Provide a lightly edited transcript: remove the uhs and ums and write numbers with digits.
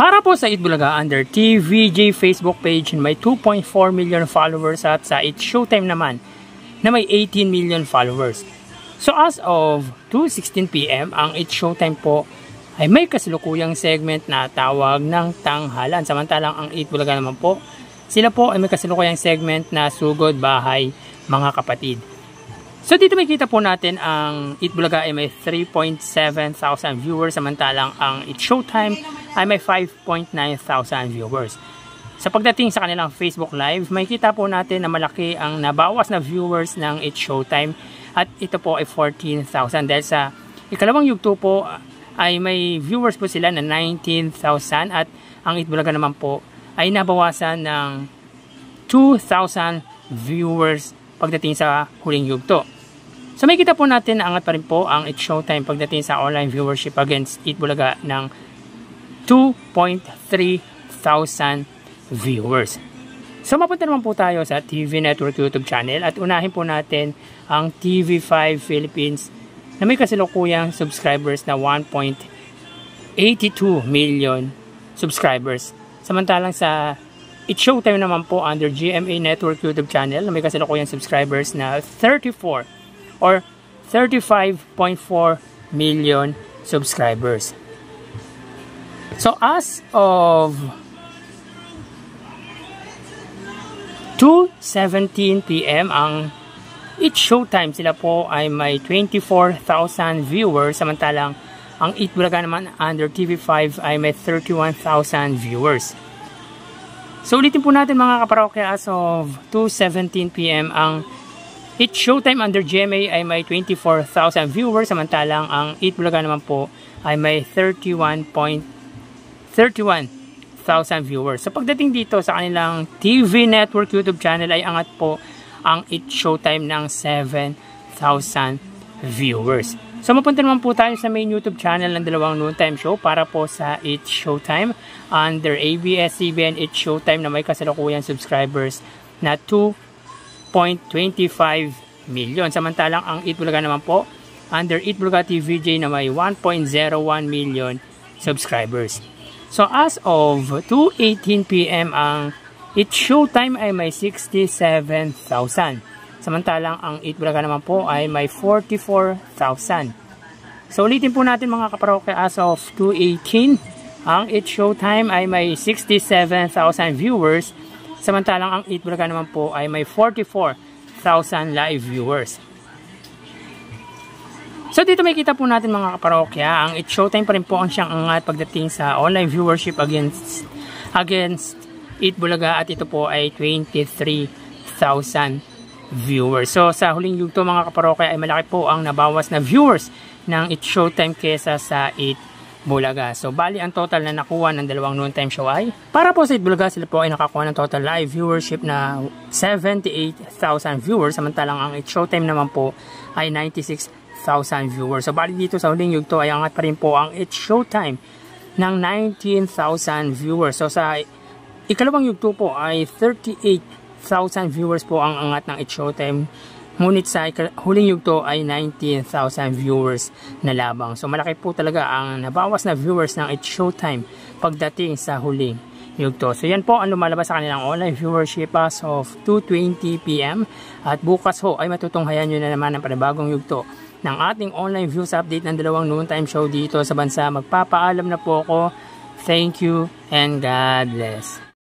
Para po sa Itbulaga under TVJ Facebook page may 2.4 million followers at sa It's Showtime naman na may 18 million followers. So as of 2:16 PM ang It's Showtime po ay may kasalukuyang segment na tawag ng tanghalan. Samantalang ang Itbulaga naman po, sila po ay may kasalukuyang segment na sugod bahay mga kapatid. So dito makikita po natin ang Itbulaga ay may 3.7 thousand viewers, samantalang ang It's Showtime ay may 5.9 thousand viewers. Sa pagdating sa kanilang Facebook Live, makikita po natin na malaki ang nabawas na viewers ng It's Showtime at ito po ay 14,000 dahil sa ikalawang yugto po ay may viewers po sila na 19,000 at ang Itbulaga naman po ay nabawasan ng 2,000 viewers pagdating sa huling yugto. So may kita po natin na angat pa rin po ang It's Showtime pagdating sa online viewership against Itbulaga ng 2.3 thousand viewers. So mapunta naman po tayo sa TV Network YouTube channel at unahin po natin ang TV5 Philippines na may kasalukuyang subscribers na 1.82 million subscribers. Samantalang sa It's Showtime naman po under GMA Network YouTube channel na may kasalukuyang subscribers na 34 or 35.4 million subscribers. So as of 2:17 PM ang It's Showtime, sila po ay may 24,000 viewers, samantalang ang Itbulaga naman under TV5 ay may 31,000 viewers. So ulitin po natin mga kaparokya, as of 2:17 PM ang It's Showtime under GMA ay may 24,000 viewers, samantalang ang Itbulaga naman po ay may 31,000 viewers. So pagdating dito sa kanilang TV Network YouTube channel ay angat po ang It's Showtime ng 7,000 viewers. So mapunta naman po tayo sa main YouTube channel ng dalawang noontime show para po sa It's Showtime under ABS-CBN It's Showtime na may kasalukuyang subscribers na 2.25 million. Samantalang ang Itbulaga naman po under Itbulaga TVJ na may 1.01 million subscribers. So as of 2:18 PM ang It's Showtime ay may 67,000. Samantalang ang Itbulaga naman po ay may 44,000. So ulitin po natin mga kaparokya, as of 2:18 ang It's Showtime ay may 67,000 viewers, samantalang ang Itbulaga naman po ay may 44,000 live viewers. So dito may kita po natin mga kaparokya, ang It's Showtime pa rin po ang siyang angat pagdating sa online viewership against Itbulaga at ito po ay 23,000 viewers. So sa huling yugto mga kaparokya ay malaki po ang nabawas na viewers ng It's Showtime kesa sa Itbulaga. So bali ang total na nakuha ng dalawang noontime show ay para po sa Itbulaga, sila po ay nakakuha ng total live viewership na 78,000 viewers, samantalang ang It's Showtime naman po ay 96,000 viewers. So bali dito sa huling yugto ay angat pa rin po ang It's Showtime ng 19,000 viewers. So sa ikalawang yugto po ay 38,000 viewers po ang angat ng It's Showtime. Ngunit sa huling yugto ay 19,000 viewers na labang. So malaki po talaga ang nabawas na viewers ng It's Showtime pagdating sa huling yugto. So yan po ang lumalabas sa kanilang online viewership as of 2:20 PM. At bukas ho ay matutunghayan nyo na naman ang panibagong yugto ng ating online views update ng dalawang noontime show dito sa bansa. Magpapaalam na po ako. Thank you and God bless.